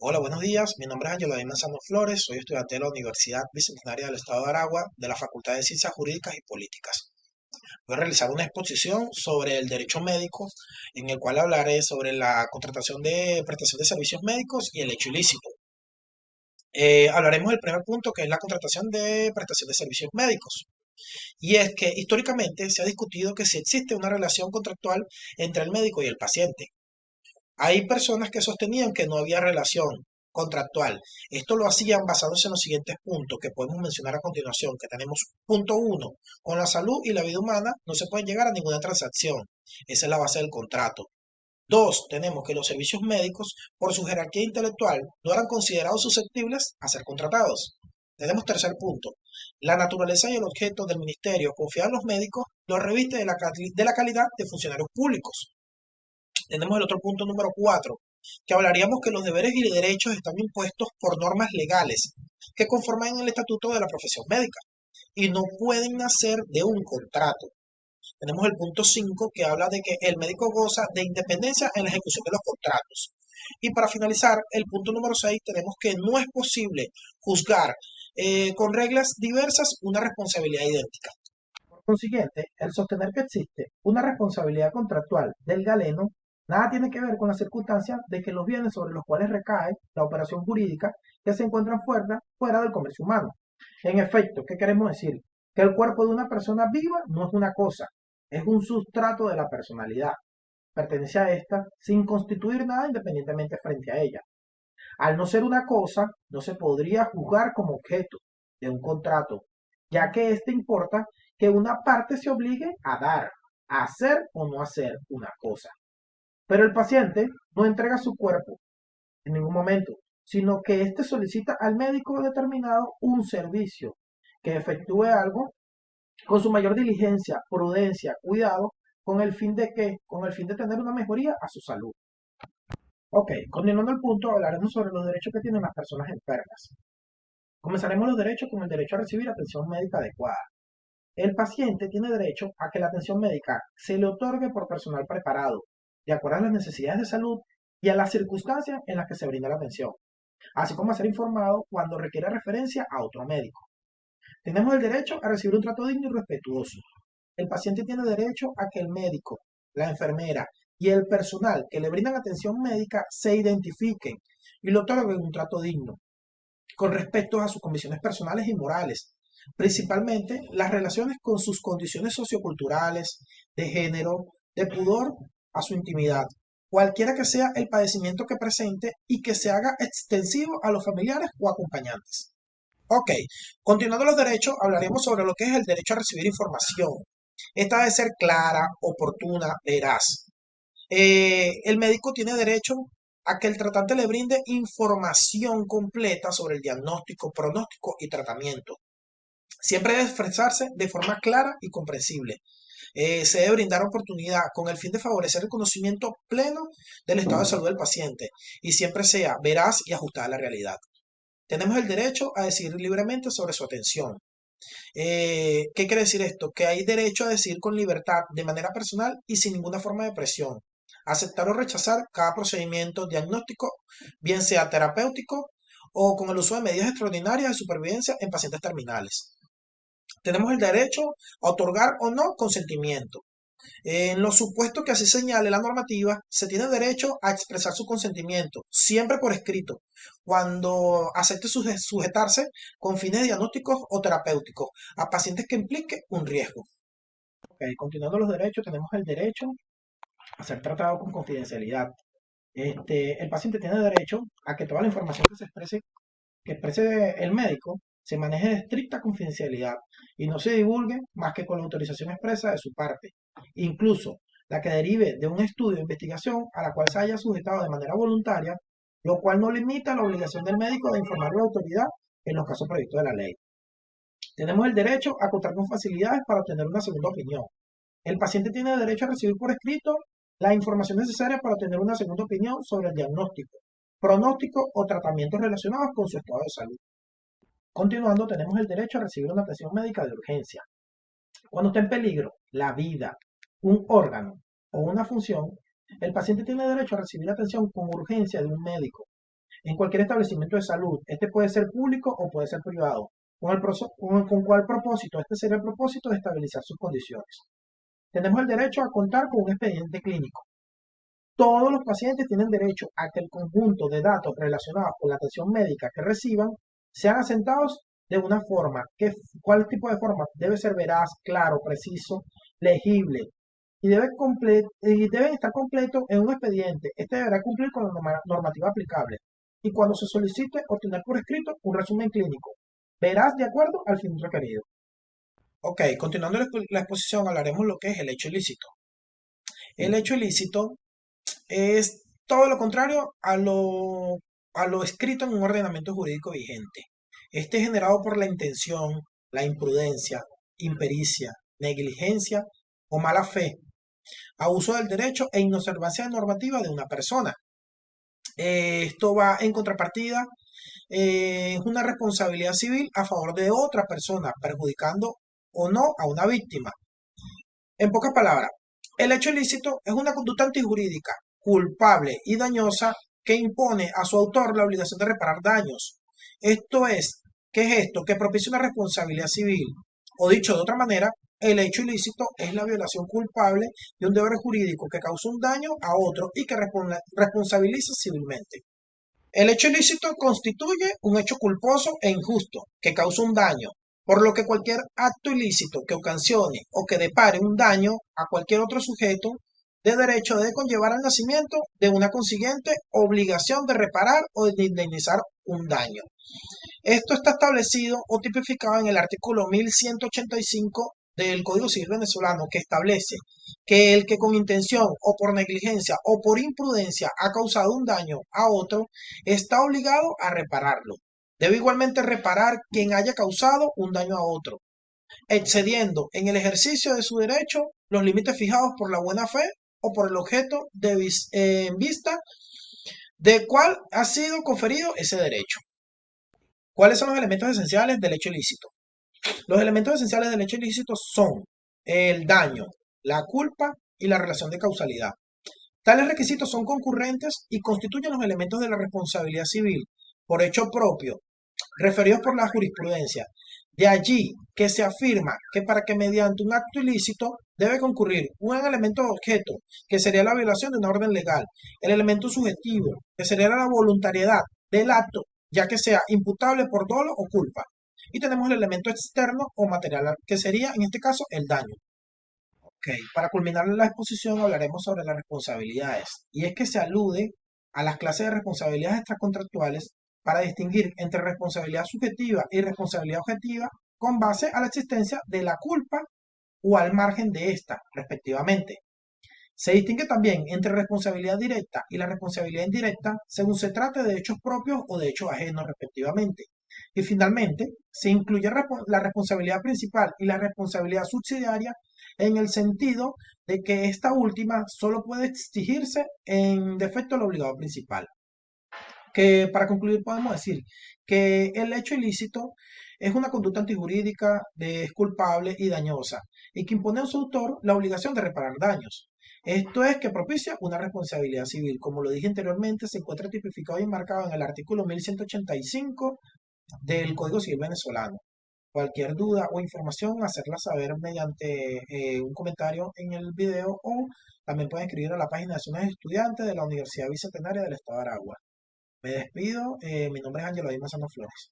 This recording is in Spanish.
Hola, buenos días. Mi nombre es Ángelo David Manzano Flores. Soy estudiante de la Universidad Bicentenaria del Estado de Aragua de la Facultad de Ciencias Jurídicas y Políticas. Voy a realizar una exposición sobre el derecho médico, en el cual hablaré sobre la contratación de prestación de servicios médicos y el hecho ilícito. Hablaremos del primer punto, que es la contratación de prestación de servicios médicos. Y es que históricamente se ha discutido que si existe una relación contractual entre el médico y el paciente. Hay personas que sostenían que no había relación contractual. Esto lo hacían basándose en los siguientes puntos que podemos mencionar a continuación, que tenemos punto uno: con la salud y la vida humana no se puede llegar a ninguna transacción. Esa es la base del contrato. Dos, tenemos que los servicios médicos, por su jerarquía intelectual, no eran considerados susceptibles a ser contratados. Tenemos tercer punto: la naturaleza y el objeto del ministerio confiado en los médicos lo reviste de la calidad de funcionarios públicos. Tenemos el otro punto número 4, que hablaríamos que los deberes y derechos están impuestos por normas legales que conforman el estatuto de la profesión médica y no pueden nacer de un contrato. Tenemos el punto 5, que habla de que el médico goza de independencia en la ejecución de los contratos. Y para finalizar, el punto número 6, tenemos que no es posible juzgar con reglas diversas una responsabilidad idéntica. Por consiguiente, el sostener que existe una responsabilidad contractual del galeno nada tiene que ver con la circunstancia de que los bienes sobre los cuales recae la operación jurídica que se encuentran fuera del comercio humano. En efecto, ¿qué queremos decir? Que el cuerpo de una persona viva no es una cosa, es un sustrato de la personalidad. Pertenece a esta sin constituir nada independientemente frente a ella. Al no ser una cosa, no se podría juzgar como objeto de un contrato, ya que éste importa que una parte se obligue a dar, a hacer o no hacer una cosa. Pero el paciente no entrega su cuerpo en ningún momento, sino que éste solicita al médico determinado un servicio, que efectúe algo con su mayor diligencia, prudencia, cuidado, con el fin de tener una mejoría a su salud. Ok, continuando el punto, hablaremos sobre los derechos que tienen las personas enfermas. Comenzaremos los derechos con el derecho a recibir atención médica adecuada. El paciente tiene derecho a que la atención médica se le otorgue por personal preparado, de acuerdo a las necesidades de salud y a las circunstancias en las que se brinda la atención, así como a ser informado cuando requiere referencia a otro médico. Tenemos el derecho a recibir un trato digno y respetuoso. El paciente tiene derecho a que el médico, la enfermera y el personal que le brindan atención médica se identifiquen y le otorguen un trato digno, con respecto a sus condiciones personales y morales, principalmente las relaciones con sus condiciones socioculturales, de género, de pudor a su intimidad, cualquiera que sea el padecimiento que presente y que se haga extensivo a los familiares o acompañantes. Ok, continuando los derechos, hablaremos sobre lo que es el derecho a recibir información. Esta debe ser clara, oportuna, veraz. El médico tiene derecho a que el tratante le brinde información completa sobre el diagnóstico, pronóstico y tratamiento. Siempre debe expresarse de forma clara y comprensible. Se debe brindar oportunidad con el fin de favorecer el conocimiento pleno del estado de salud del paciente y siempre sea veraz y ajustada a la realidad. Tenemos el derecho a decidir libremente sobre su atención. ¿Qué quiere decir esto? Que hay derecho a decidir con libertad, de manera personal y sin ninguna forma de presión. Aceptar o rechazar cada procedimiento diagnóstico, bien sea terapéutico o con el uso de medidas extraordinarias de supervivencia en pacientes terminales. Tenemos el derecho a otorgar o no consentimiento. En los supuestos que así señale la normativa, se tiene derecho a expresar su consentimiento, siempre por escrito, cuando acepte sujetarse con fines diagnósticos o terapéuticos a pacientes que implique un riesgo. Okay, continuando los derechos, tenemos el derecho a ser tratado con confidencialidad. El paciente tiene derecho a que toda la información que exprese el médico se maneje de estricta confidencialidad y no se divulgue más que con la autorización expresa de su parte, incluso la que derive de un estudio de investigación a la cual se haya sujetado de manera voluntaria, lo cual no limita la obligación del médico de informar a la autoridad en los casos previstos de la ley. Tenemos el derecho a contar con facilidades para obtener una segunda opinión. El paciente tiene derecho a recibir por escrito la información necesaria para obtener una segunda opinión sobre el diagnóstico, pronóstico o tratamientos relacionados con su estado de salud. Continuando, tenemos el derecho a recibir una atención médica de urgencia. Cuando está en peligro la vida, un órgano o una función, el paciente tiene derecho a recibir atención con urgencia de un médico. en cualquier establecimiento de salud. Este puede ser público o puede ser privado. ¿Con cuál propósito? Este sería el propósito de estabilizar sus condiciones. Tenemos el derecho a contar con un expediente clínico. Todos los pacientes tienen derecho a que el conjunto de datos relacionados con la atención médica que reciban sean asentados de una forma. ¿Cuál tipo de forma? Debe ser veraz, claro, preciso, legible y debe estar completo en un expediente. Este deberá cumplir con la normativa aplicable y cuando se solicite obtener por escrito un resumen clínico, verás de acuerdo al fin requerido. Ok, continuando la exposición, hablaremos lo que es el hecho ilícito. El hecho ilícito es todo lo contrario a lo escrito en un ordenamiento jurídico vigente. Este es generado por la intención, la imprudencia, impericia, negligencia o mala fe, abuso del derecho e inobservancia normativa de una persona. Esto va en contrapartida, es una responsabilidad civil a favor de otra persona, perjudicando o no a una víctima. En pocas palabras, el hecho ilícito es una conducta antijurídica, culpable y dañosa que impone a su autor la obligación de reparar daños. Esto es, ¿qué es esto? Que propicia una responsabilidad civil. O dicho de otra manera, el hecho ilícito es la violación culpable de un deber jurídico que causa un daño a otro y que responsabiliza civilmente. El hecho ilícito constituye un hecho culposo e injusto que causa un daño, por lo que cualquier acto ilícito que ocasione o que depare un daño a cualquier otro sujeto de derecho debe conllevar al nacimiento de una consiguiente obligación de reparar o de indemnizar un daño. Esto está establecido o tipificado en el artículo 1185 del Código Civil venezolano, que establece que el que con intención o por negligencia o por imprudencia ha causado un daño a otro está obligado a repararlo. Debe igualmente reparar quien haya causado un daño a otro, excediendo en el ejercicio de su derecho los límites fijados por la buena fe o por el objeto en vista de cuál ha sido conferido ese derecho. ¿Cuáles son los elementos esenciales del hecho ilícito? Los elementos esenciales del hecho ilícito son el daño, la culpa y la relación de causalidad. Tales requisitos son concurrentes y constituyen los elementos de la responsabilidad civil por hecho propio, referidos por la jurisprudencia. De allí que se afirma que para que mediante un acto ilícito debe concurrir un elemento objeto, que sería la violación de una orden legal, el elemento subjetivo, que sería la voluntariedad del acto, ya que sea imputable por dolo o culpa. Y tenemos el elemento externo o material, que sería en este caso el daño. Ok, para culminar la exposición hablaremos sobre las responsabilidades. Y es que se alude a las clases de responsabilidades extracontractuales para distinguir entre responsabilidad subjetiva y responsabilidad objetiva con base a la existencia de la culpa o al margen de esta, respectivamente. Se distingue también entre responsabilidad directa y la responsabilidad indirecta según se trate de hechos propios o de hechos ajenos, respectivamente. Y finalmente, se incluye la responsabilidad principal y la responsabilidad subsidiaria en el sentido de que esta última solo puede exigirse en defecto del obligado principal. Que para concluir podemos decir que el hecho ilícito es una conducta antijurídica, es culpable y dañosa, y que impone a su autor la obligación de reparar daños. Esto es que propicia una responsabilidad civil. Como lo dije anteriormente, se encuentra tipificado y enmarcado en el artículo 1185 del Código Civil venezolano. Cualquier duda o información, hacerla saber mediante un comentario en el video o también pueden escribir a la página de Zonas Estudiantes de la Universidad Bicentenaria del Estado de Aragua. Me despido, mi nombre es Ángelo Aymazano Flores.